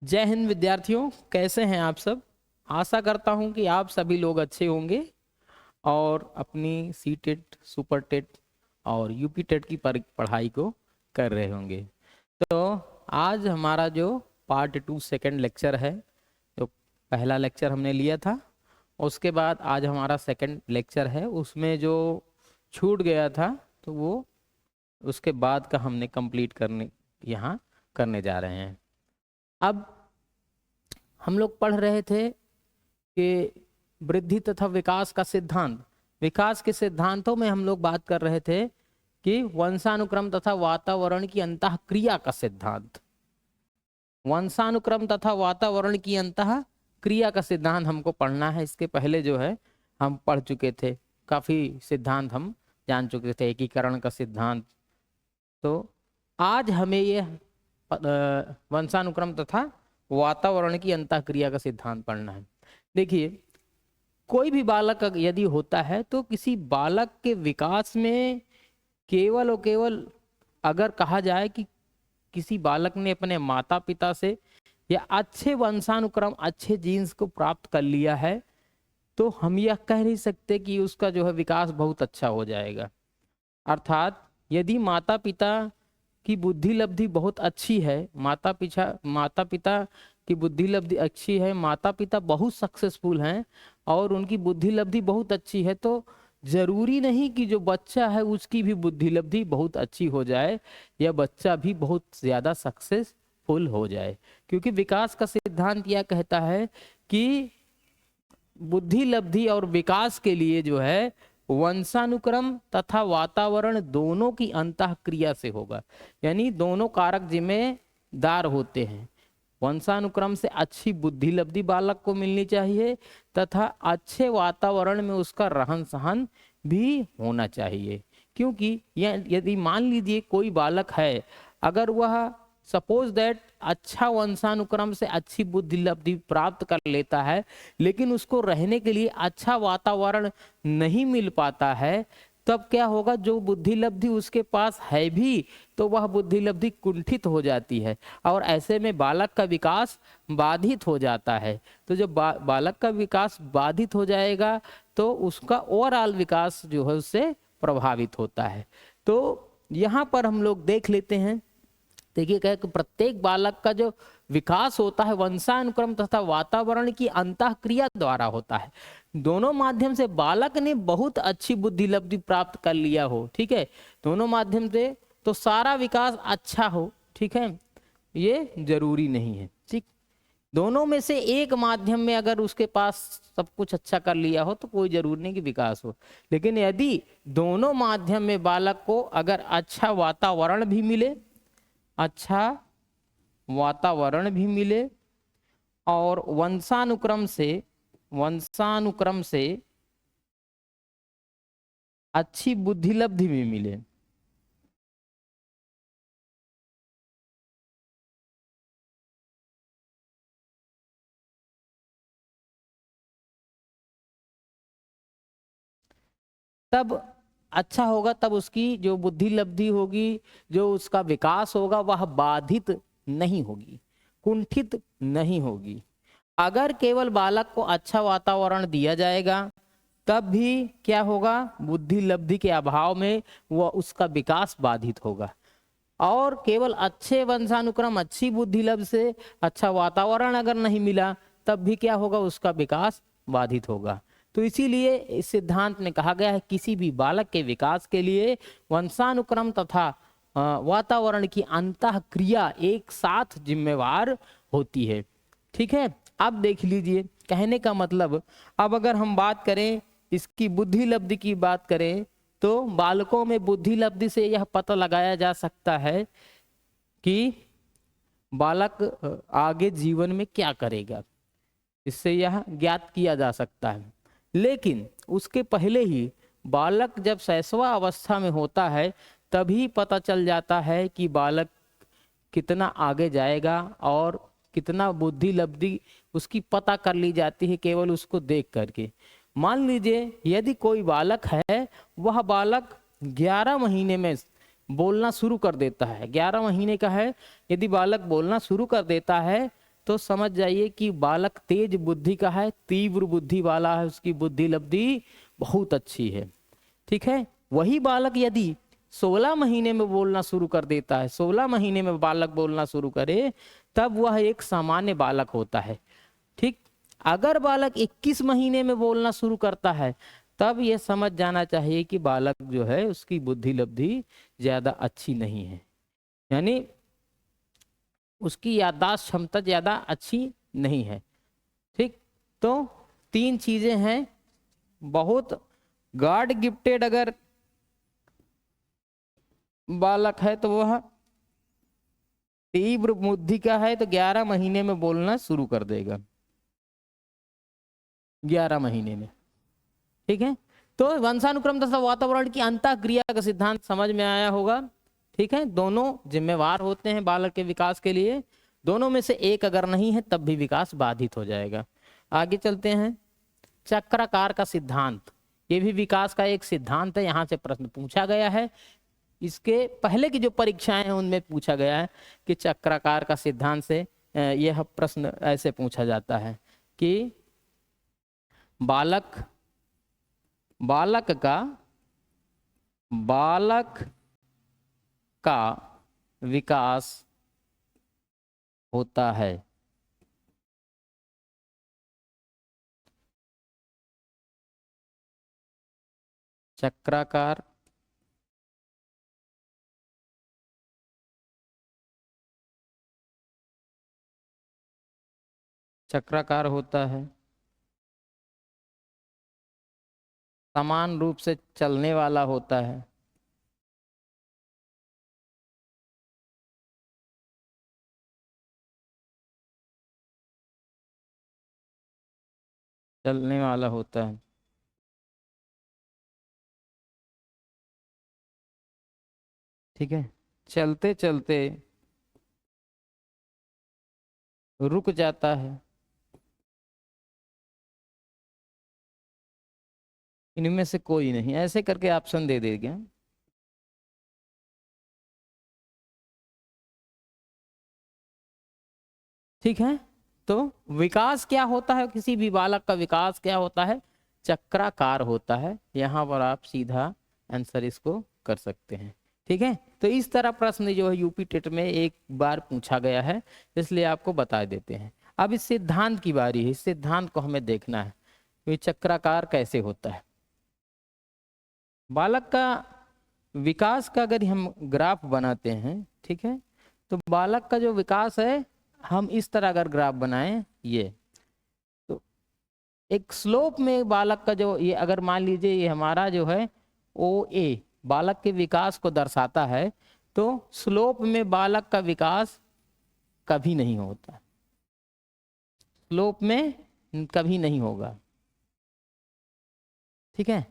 जय हिंद विद्यार्थियों, कैसे हैं आप सब। आशा करता हूं कि आप सभी लोग अच्छे होंगे और अपनी सी टेट, सुपर टेट और यूपी टेट की पढ़ाई को कर रहे होंगे। तो आज हमारा जो पार्ट 2 सेकंड लेक्चर है, जो पहला लेक्चर हमने लिया था उसके बाद आज हमारा सेकंड लेक्चर है। उसमें जो छूट गया था तो वो उसके बाद का हमने कंप्लीट यहाँ करने जा रहे हैं। अब हम लोग पढ़ रहे थे कि वृद्धि तथा विकास का सिद्धांत, विकास के सिद्धांतों में हम लोग बात कर रहे थे कि वंशानुक्रम तथा वातावरण की अंतःक्रिया का सिद्धांत, वंशानुक्रम तथा वातावरण की अंतःक्रिया का सिद्धांत हमको पढ़ना है। इसके पहले जो है हम पढ़ चुके थे, काफी सिद्धांत हम जान चुके थे, एकीकरण का सिद्धांत। तो आज हमें ये वंशानुक्रम तथा वातावरण की अंतःक्रिया का सिद्धांत पढ़ना है। देखिए, कोई भी बालक यदि होता है तो किसी बालक के विकास में केवल और केवल अगर कहा जाए कि किसी बालक ने अपने माता पिता से या अच्छे वंशानुक्रम, अच्छे जीन्स को प्राप्त कर लिया है, तो हम यह कह नहीं सकते कि उसका जो है विकास बहुत अच्छा हो जाएगा। अर्थात यदि माता पिता की बुद्धि लब्धि बहुत अच्छी है, माता पिता की बुद्धि लब्धि अच्छी है, माता पिता बहुत सक्सेसफुल हैं और उनकी बुद्धि लब्धि बहुत अच्छी है, तो जरूरी नहीं कि जो बच्चा है उसकी भी बुद्धि लब्धि बहुत अच्छी हो जाए या बच्चा भी बहुत ज्यादा सक्सेसफुल हो जाए। क्योंकि विकास का सिद्धांत यह कहता है कि बुद्धि लब्धि और विकास के लिए जो है वंशानुक्रम तथा वातावरण दोनों की अंतःक्रिया से होगा, यानी दोनों कारक जिम्मेदार होते हैं। वंशानुक्रम से अच्छी बुद्धि लब्धि बालक को मिलनी चाहिए तथा अच्छे वातावरण में उसका रहन सहन भी होना चाहिए। क्योंकि यदि मान लीजिए कोई बालक है, अगर वह सपोज दैट अच्छा वंशानुक्रम से अच्छी बुद्धि लब्धि प्राप्त कर लेता है, लेकिन उसको रहने के लिए अच्छा वातावरण नहीं मिल पाता है, तब क्या होगा, जो बुद्धि लब्धि उसके पास है भी तो वह बुद्धि लब्धि कुंठित हो जाती है और ऐसे में बालक का विकास बाधित हो जाता है। तो जब बालक का विकास बाधित हो जाएगा तो उसका ओवरऑल विकास जो है उससे प्रभावित होता है। तो यहाँ पर हम लोग देख लेते हैं, देखिए क्या कि प्रत्येक बालक का जो विकास होता है वंशानुक्रम तथा वातावरण की अंतःक्रिया द्वारा होता है। दोनों माध्यम से बालक ने बहुत अच्छी बुद्धि लब्धि प्राप्त कर लिया हो, ठीक है, दोनों माध्यम से तो सारा विकास अच्छा हो, ठीक है, ये जरूरी नहीं है। ठीक, दोनों में से एक माध्यम में अगर उसके पास सब कुछ अच्छा कर लिया हो तो कोई जरूरी नहीं कि विकास हो। लेकिन यदि दोनों माध्यम में बालक को अगर अच्छा वातावरण भी मिले, अच्छा वातावरण भी मिले और वंशानुक्रम से अच्छी बुद्धि लब्धि भी मिले, तब अच्छा होगा, तब उसकी जो बुद्धि लब्धि होगी, जो उसका विकास होगा वह बाधित नहीं होगी, कुंठित नहीं होगी। अगर केवल बालक को अच्छा वातावरण दिया जाएगा तब भी क्या होगा, बुद्धि लब्धि के अभाव में वह उसका विकास बाधित होगा। और केवल अच्छे वंशानुक्रम, अच्छी बुद्धि लब्धि से अच्छा वातावरण अगर नहीं मिला तब भी क्या होगा, उसका विकास बाधित होगा। तो इसीलिए इस सिद्धांत में कहा गया है किसी भी बालक के विकास के लिए वंशानुक्रम तथा वातावरण की अंतःक्रिया एक साथ जिम्मेवार होती है। ठीक है, अब देख लीजिए, कहने का मतलब, अब अगर हम बात करें इसकी बुद्धि लब्धि की बात करें तो बालकों में बुद्धि लब्धि से यह पता लगाया जा सकता है कि बालक आगे जीवन में क्या करेगा, इससे यह ज्ञात किया जा सकता है। लेकिन उसके पहले ही बालक जब शैशवा अवस्था में होता है तभी पता चल जाता है कि बालक कितना आगे जाएगा और कितना बुद्धि लब्धि उसकी पता कर ली जाती है केवल उसको देख करके। मान लीजिए यदि कोई बालक है, वह बालक 11 महीने में बोलना शुरू कर देता है, 11 महीने का है, यदि बालक बोलना शुरू कर देता है तो समझ जाइए कि बालक तेज बुद्धि का है, तीव्र बुद्धि वाला है, उसकी बुद्धि लब्धि बहुत अच्छी है। ठीक है, वही बालक यदि 16 महीने में बोलना शुरू कर देता है, 16 महीने में बालक बोलना शुरू करे, तब वह एक सामान्य बालक होता है। ठीक, अगर बालक 21 महीने में बोलना शुरू करता है, तब यह समझ जाना चाहिए कि बालक जो है उसकी बुद्धि लब्धि ज्यादा अच्छी नहीं है, यानी उसकी याददाश्त क्षमता ज्यादा अच्छी नहीं है। ठीक, तो 3 चीजें हैं। बहुत गॉड गिफ्टेड अगर बालक है तो वह तीव्र बुद्धि का है, तो 11 महीने में बोलना शुरू कर देगा, 11 महीने में। ठीक है, तो वंशानुक्रम तथा वातावरण की अंतःक्रिया का सिद्धांत समझ में आया होगा। ठीक है, दोनों जिम्मेवार होते हैं बालक के विकास के लिए, दोनों में से एक अगर नहीं है तब भी विकास बाधित हो जाएगा। आगे चलते हैं, चक्राकार का सिद्धांत, ये भी विकास का एक सिद्धांत है, यहां से प्रश्न पूछा गया है। इसके पहले की जो परीक्षाएं हैं उनमें पूछा गया है कि चक्राकार का सिद्धांत से यह प्रश्न ऐसे पूछा जाता है कि बालक का विकास होता है चक्राकार होता है, समान रूप से चलने वाला होता है, चलने वाला होता है। ठीक है, चलते चलते रुक जाता है, इनमें से कोई नहीं, ऐसे करके ऑप्शन दे देगा। ठीक है, तो विकास क्या होता है, किसी भी बालक का विकास क्या होता है, चक्राकार होता है। यहां पर आप सीधा आंसर इसको कर सकते हैं। ठीक है, तो इस तरह प्रश्न जो है यूपी टेट में एक बार पूछा गया है, इसलिए आपको बता देते हैं। अब इस सिद्धांत की बारी है, इस सिद्धांत को हमें देखना है कि चक्राकार कैसे होता है। बालक का विकास का अगर हम ग्राफ बनाते हैं, ठीक है, तो बालक का जो विकास है, हम इस तरह अगर ग्राफ बनाएं, ये तो एक स्लोप में बालक का जो, ये अगर मान लीजिए ये हमारा जो है ओ ए बालक के विकास को दर्शाता है, तो स्लोप में बालक का विकास कभी नहीं होता, स्लोप में कभी नहीं होगा। ठीक है,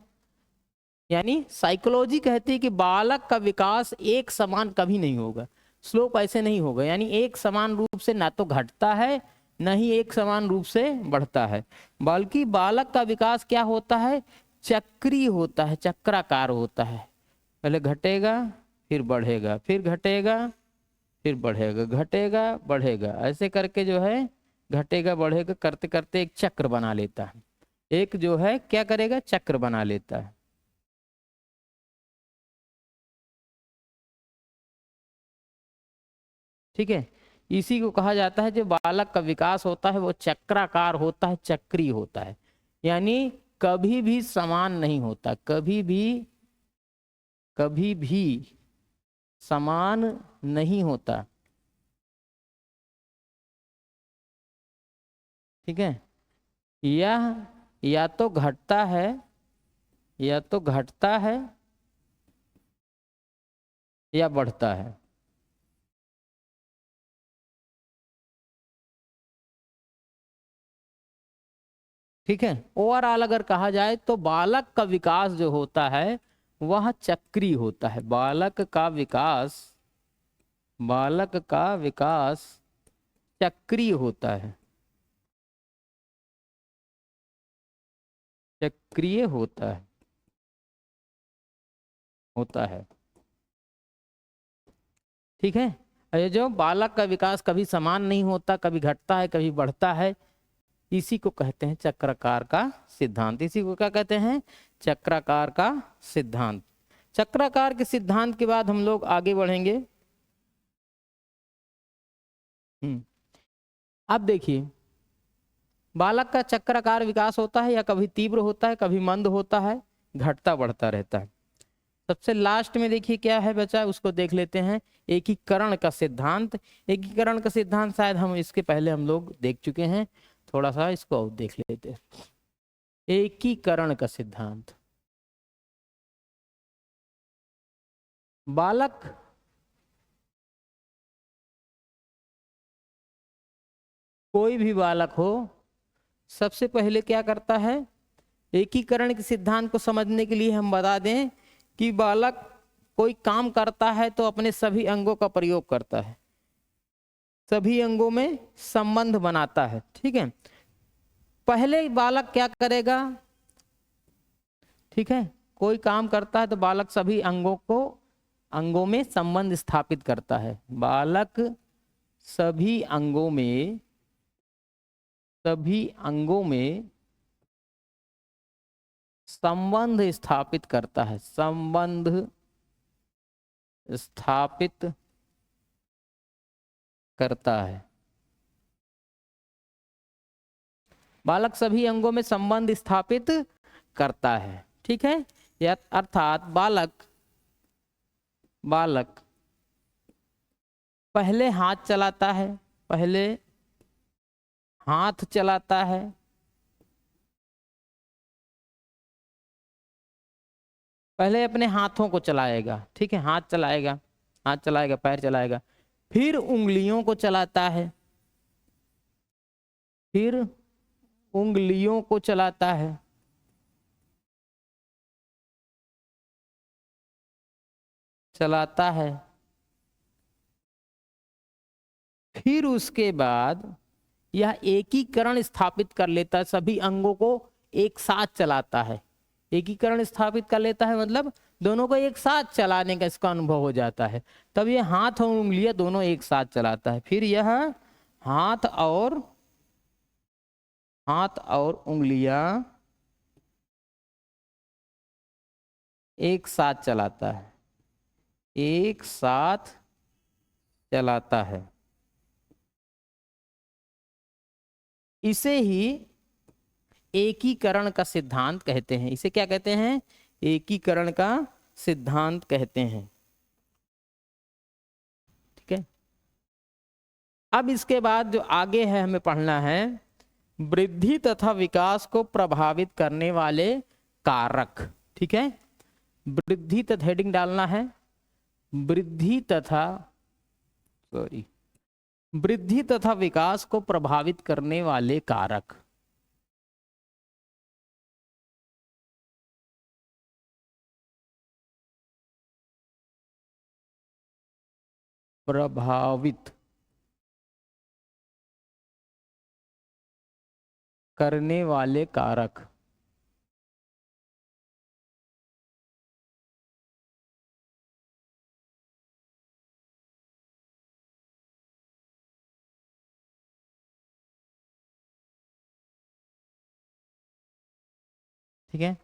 यानी साइकोलॉजी कहती है कि बालक का विकास एक समान कभी नहीं होगा, स्लोप ऐसे नहीं होगा, यानी एक समान रूप से ना तो घटता है न ही एक समान रूप से बढ़ता है, बल्कि बालक का विकास क्या होता है, चक्रीय होता है, चक्राकार होता है। पहले घटेगा, फिर बढ़ेगा, फिर घटेगा, फिर बढ़ेगा, घटेगा बढ़ेगा, ऐसे करके जो है घटेगा बढ़ेगा करते करते एक चक्र बना लेता है, एक जो है क्या करेगा, चक्र बना लेता है। ठीक है, इसी को कहा जाता है, जो बालक का विकास होता है वो चक्राकार होता है, चक्रीय होता है, यानी कभी भी समान नहीं होता, कभी भी समान नहीं होता। ठीक है, यह या तो घटता है, या तो घटता है या बढ़ता है। ठीक है, ओवरऑल अगर कहा जाए तो बालक का विकास जो होता है वह चक्रीय होता है, बालक का विकास चक्रीय होता है, चक्रीय होता है। ठीक है, ये जो बालक का विकास कभी समान नहीं होता, कभी घटता है कभी बढ़ता है, इसी को कहते हैं चक्राकार का सिद्धांत। इसी को क्या कहते हैं? चक्राकार का सिद्धांत। चक्राकार के सिद्धांत के बाद हम लोग आगे बढ़ेंगे। अब देखिए, बालक का चक्राकार विकास होता है या कभी तीव्र होता है, कभी मंद होता है, घटता बढ़ता रहता है। सबसे लास्ट में देखिए क्या है बचा, उसको देख लेते हैं, एकीकरण का सिद्धांत। एकीकरण का सिद्धांत शायद हम इसके पहले हम लोग देख चुके हैं, थोड़ा सा इसको और देख लेते हैं। एकीकरण का सिद्धांत, बालक कोई भी बालक हो, सबसे पहले क्या करता है? एकीकरण के सिद्धांत को समझने के लिए हम बता दें कि बालक कोई काम करता है तो अपने सभी अंगों का प्रयोग करता है, सभी अंगों में संबंध बनाता है। ठीक है, पहले बालक क्या करेगा? ठीक है, कोई काम करता है तो बालक सभी अंगों में संबंध स्थापित करता है। बालक सभी अंगों में संबंध स्थापित करता है, संबंध स्थापित करता है। बालक सभी अंगों में संबंध स्थापित करता है। ठीक है, या अर्थात बालक पहले हाथ चलाता है, पहले हाथ चलाता है, पहले अपने हाथों को चलाएगा। ठीक है, हाथ चलाएगा, पैर चलाएगा, फिर उंगलियों को चलाता है, फिर उंगलियों को चलाता है, फिर उसके बाद यह एकीकरण स्थापित कर लेता है, सभी अंगों को एक साथ चलाता है। एकीकरण स्थापित कर लेता है मतलब दोनों को एक साथ चलाने का इसका अनुभव हो जाता है, तब ये हाथ और उंगलियां दोनों एक साथ चलाता है। फिर यह हाथ और उंगलियां एक साथ चलाता है, इसे ही एकीकरण का सिद्धांत कहते हैं। इसे क्या कहते हैं? एकीकरण का सिद्धांत कहते हैं। ठीक है, अब इसके बाद जो आगे है हमें पढ़ना है, वृद्धि तथा विकास को प्रभावित करने वाले कारक। ठीक है, वृद्धि तथा हेडिंग डालना है, वृद्धि तथा विकास को प्रभावित करने वाले कारक। प्रभावित करने वाले कारक। ठीक है,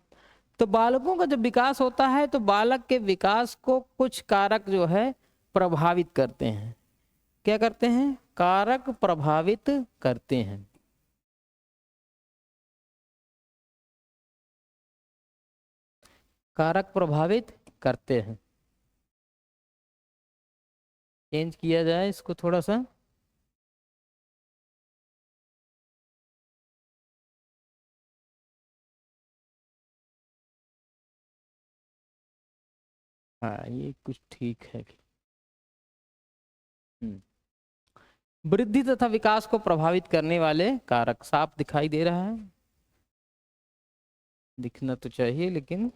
तो बालकों का जब विकास होता है तो बालक के विकास को कुछ कारक जो है प्रभावित करते हैं। क्या करते हैं? कारक प्रभावित करते हैं। कारक प्रभावित करते हैं। चेंज किया जाए इसको थोड़ा सा, हाँ ये कुछ ठीक है। वृद्धि तथा विकास को प्रभावित करने वाले कारक, साफ दिखाई दे रहा है? दिखना तो चाहिए लेकिन